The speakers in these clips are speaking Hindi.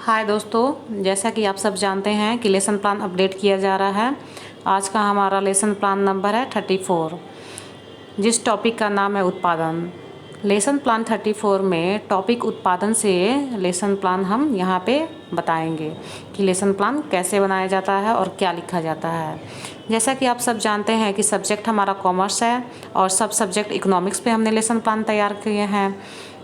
हाय दोस्तों, जैसा कि आप सब जानते हैं कि लेसन प्लान अपडेट किया जा रहा है। आज का हमारा लेसन प्लान नंबर है 34, जिस टॉपिक का नाम है उत्पादन। लेसन प्लान 34 में टॉपिक उत्पादन से लेसन प्लान हम यहाँ पे बताएंगे कि लेसन प्लान कैसे बनाया जाता है और क्या लिखा जाता है। जैसा कि आप सब जानते हैं कि सब्जेक्ट हमारा कॉमर्स है और सब सब्जेक्ट इकोनॉमिक्स पे हमने लेसन प्लान तैयार किए हैं।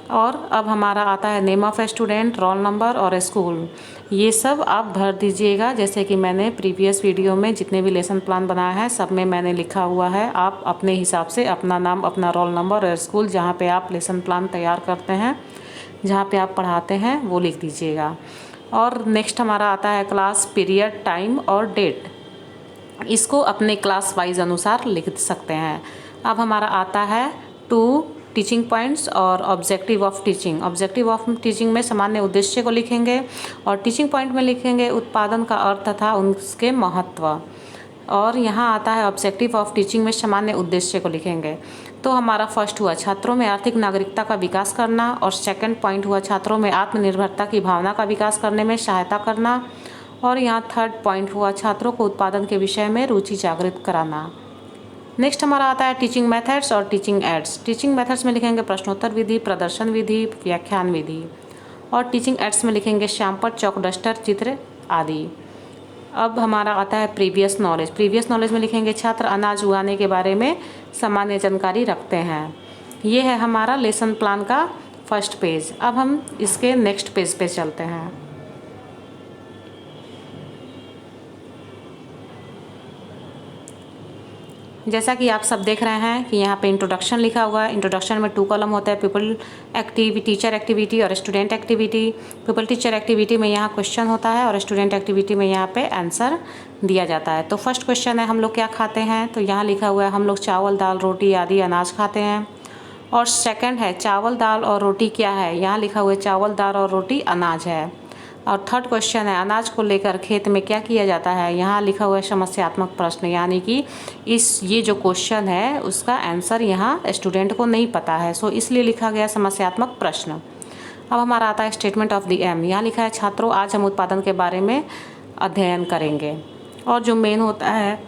और अब हमारा आता है name of student, roll number और स्कूल। ये सब आप भर दीजिएगा, जैसे कि मैंने प्रीवियस वीडियो में जितने भी लेसन प्लान बनाया है सब में मैंने लिखा हुआ है। आप अपने हिसाब से अपना नाम, अपना रोल नंबर और स्कूल जहाँ पे आप लेसन प्लान तैयार करते हैं, जहाँ पे आप पढ़ाते हैं, वो लिख दीजिएगा। और नेक्स्ट हमारा आता है क्लास, पीरियड, टाइम और डेट। इसको अपने क्लास वाइज अनुसार लिख सकते हैं। अब हमारा आता है टू टीचिंग पॉइंट्स और objective of teaching. Objective of teaching में सामान्य उद्देश्य को लिखेंगे और टीचिंग पॉइंट में लिखेंगे उत्पादन का अर्थ तथा उसके महत्व। और यहाँ आता है ऑब्जेक्टिव ऑफ टीचिंग में सामान्य उद्देश्य को लिखेंगे। तो हमारा फर्स्ट हुआ छात्रों में आर्थिक नागरिकता का विकास करना, और सेकंड पॉइंट हुआ छात्रों में आत्मनिर्भरता की भावना का विकास करने में सहायता करना, और यहाँ थर्ड पॉइंट हुआ छात्रों को उत्पादन के विषय में रुचि जागृत कराना। नेक्स्ट हमारा आता है टीचिंग मेथड्स और टीचिंग एड्स। टीचिंग मेथड्स में लिखेंगे प्रश्नोत्तर विधि, प्रदर्शन विधि, व्याख्यान विधि। और टीचिंग एड्स में लिखेंगे श्यामपट्ट, चौक डस्टर, चित्र आदि। अब हमारा आता है प्रीवियस नॉलेज। प्रीवियस नॉलेज में लिखेंगे छात्र अनाज उगाने के बारे में सामान्य जानकारी रखते हैं। ये है हमारा लेसन प्लान का फर्स्ट पेज। अब हम इसके नेक्स्ट पेज पे चलते हैं। जैसा कि आप सब देख रहे हैं कि यहाँ पे इंट्रोडक्शन लिखा हुआ है। इंट्रोडक्शन में 2 कॉलम होता है, पीपल टीचर एक्टिविटी और student activity. People teacher activity में यहाँ क्वेश्चन होता है और स्टूडेंट एक्टिविटी में यहाँ पे आंसर दिया जाता है। तो फर्स्ट क्वेश्चन है हम लोग क्या खाते हैं, तो यहाँ लिखा हुआ है हम लोग चावल, दाल, रोटी आदि अनाज खाते हैं। और सेकंड है चावल, दाल और रोटी क्या है, यहाँ लिखा हुआ है चावल, दाल और रोटी अनाज है। और थर्ड क्वेश्चन है अनाज को लेकर खेत में क्या किया जाता है, यहाँ लिखा हुआ है समस्यात्मक प्रश्न, यानी कि ये जो क्वेश्चन है उसका आंसर यहाँ स्टूडेंट को नहीं पता है, सो इसलिए लिखा गया समस्यात्मक प्रश्न। अब हमारा आता है स्टेटमेंट ऑफ द एम। यहाँ लिखा है छात्रों आज हम उत्पादन के बारे में अध्ययन करेंगे। और जो मेन होता है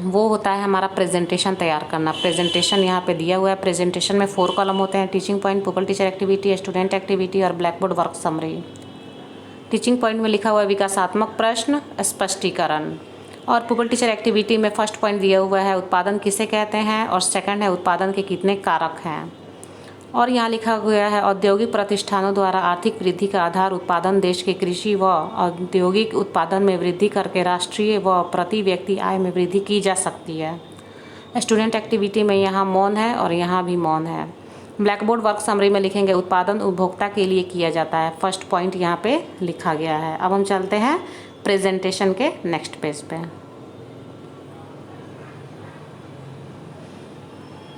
वो होता है हमारा प्रेजेंटेशन तैयार करना। प्रेजेंटेशन यहाँ पे दिया हुआ है। प्रेजेंटेशन में 4 कॉलम होते हैं, teaching point, pupil teacher activity, student activity और blackboard work summary. Teaching point में लिखा हुआ है विकासात्मक प्रश्न, स्पष्टीकरण। और पीपल टीचर एक्टिविटी में फर्स्ट पॉइंट दिया हुआ है उत्पादन किसे कहते हैं, और सेकंड है उत्पादन के कितने कारक हैं। और यहाँ लिखा गया है औद्योगिक प्रतिष्ठानों द्वारा आर्थिक वृद्धि का आधार उत्पादन देश के कृषि व औद्योगिक उत्पादन में वृद्धि करके राष्ट्रीय व प्रति व्यक्ति आय में वृद्धि की जा सकती है। स्टूडेंट एक्टिविटी में यहाँ मौन है और यहाँ भी मौन है। ब्लैक बोर्ड वर्क समरी में लिखेंगे उत्पादन उपभोक्ता के लिए किया जाता है। फर्स्ट पॉइंट यहाँ पे लिखा गया है। अब हम चलते हैं प्रेजेंटेशन के नेक्स्ट पेज पे।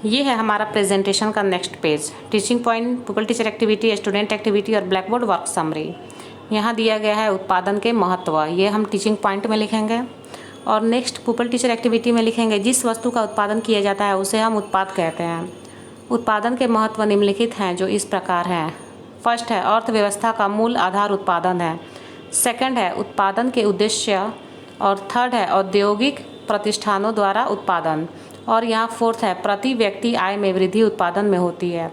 ये है हमारा प्रेजेंटेशन का next page. Teaching point, pupil teacher activity, student activity और ब्लैक बोर्ड वर्क समरी। यहाँ दिया गया है उत्पादन के महत्व, ये हम टीचिंग पॉइंट में लिखेंगे। और नेक्स्ट पीपल टीचर एक्टिविटी में लिखेंगे जिस वस्तु का उत्पादन किया जाता है उसे हम उत्पाद कहते हैं। उत्पादन के महत्व निम्नलिखित हैं जो इस प्रकार हैं। फर्स्ट है अर्थव्यवस्था का मूल आधार उत्पादन है। सेकंड है उत्पादन के उद्देश्य। और थर्ड है औद्योगिक प्रतिष्ठानों द्वारा उत्पादन। और यहाँ फोर्थ है प्रति व्यक्ति आय में वृद्धि उत्पादन में होती है।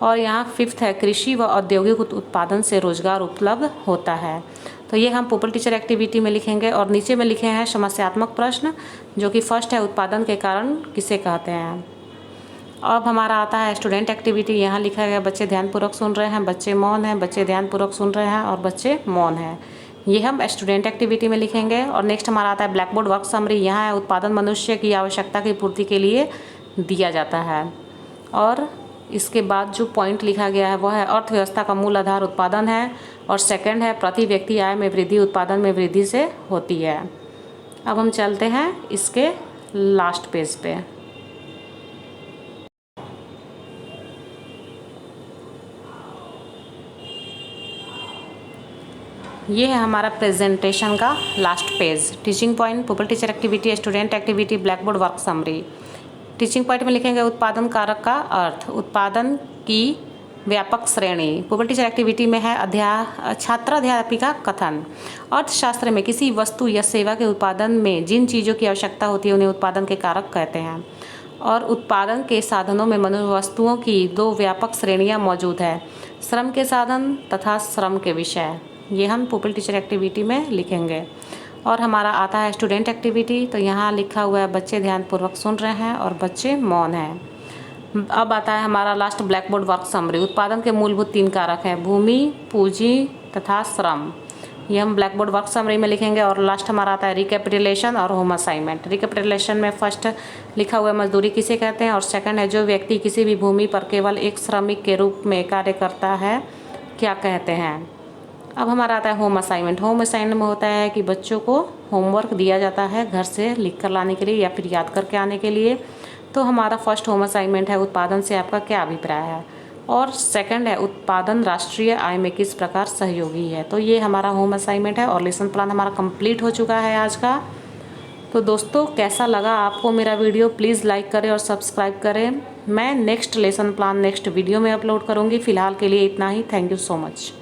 और यहाँ फिफ्थ है कृषि व औद्योगिक उत्पादन से रोजगार उपलब्ध होता है। तो ये हम पीपल टीचर एक्टिविटी में लिखेंगे। और नीचे में लिखे हैं समस्यात्मक प्रश्न, जो कि फर्स्ट है उत्पादन के कारण किसे कहते हैं। अब हमारा आता है स्टूडेंट एक्टिविटी। यहाँ लिखा गया बच्चे ध्यानपूर्वक सुन रहे हैं, बच्चे मौन हैं, बच्चे ध्यानपूर्वक सुन रहे हैं और बच्चे मौन हैं। ये हम स्टूडेंट एक्टिविटी में लिखेंगे। और नेक्स्ट हमारा आता है ब्लैक बोर्ड वर्क समरी। यहाँ है उत्पादन मनुष्य की आवश्यकता की पूर्ति के लिए दिया जाता है। और इसके बाद जो पॉइंट लिखा गया है वह है अर्थव्यवस्था का मूल आधार उत्पादन है। और सेकंड है प्रति व्यक्ति आय में वृद्धि उत्पादन में वृद्धि से होती है। अब हम चलते हैं इसके लास्ट पेज पे। ये है हमारा प्रेजेंटेशन का last page. Teaching point, pupil teacher activity, student activity, black board work summary. Teaching point में लिखेंगे उत्पादन कारक का अर्थ, उत्पादन की व्यापक श्रेणी। पुपल टीचर एक्टिविटी में है छात्र अध्यापिका कथन। अर्थशास्त्र में किसी वस्तु या सेवा के उत्पादन में जिन चीज़ों की आवश्यकता होती है उन्हें उत्पादन के कारक कहते हैं। और उत्पादन के साधनों में मनुष्य वस्तुओं की दो व्यापक श्रेणियां मौजूद है, श्रम के साधन तथा श्रम के विषय। ये हम पुपल टीचर एक्टिविटी में लिखेंगे। और हमारा आता है स्टूडेंट एक्टिविटी। तो यहाँ लिखा हुआ है बच्चे ध्यानपूर्वक सुन रहे हैं और बच्चे मौन हैं। अब आता है हमारा last black board work summary. उत्पादन के मूलभूत 3 कारक हैं, भूमि, पूंजी तथा श्रम। ये हम ब्लैक बोर्ड वर्क समरी में लिखेंगे। और लास्ट हमारा आता है रिकैपिटुलेशन और होम असाइनमेंट। रिकैपिटुलेशन में फर्स्ट लिखा हुआ है मजदूरी किसे कहते हैं, और सेकंड है जो व्यक्ति किसी भी भूमि पर केवल एक श्रमिक के रूप में कार्य करता है क्या कहते हैं। अब हमारा आता है होम असाइनमेंट। होम असाइनमेंट में होता है कि बच्चों को होमवर्क दिया जाता है घर से लिख कर लाने के लिए या फिर याद करके आने के लिए। तो हमारा फर्स्ट होम असाइनमेंट है उत्पादन से आपका क्या अभिप्राय है, और सेकंड है उत्पादन राष्ट्रीय आय में किस प्रकार सहयोगी है। तो ये हमारा होम असाइनमेंट है और लेसन प्लान हमारा कंप्लीट हो चुका है आज का। तो दोस्तों कैसा लगा आपको मेरा वीडियो, प्लीज़ लाइक करें और सब्सक्राइब करें। मैं next lesson plan next video में अपलोड करूँगी। फ़िलहाल के लिए इतना ही। Thank you so much.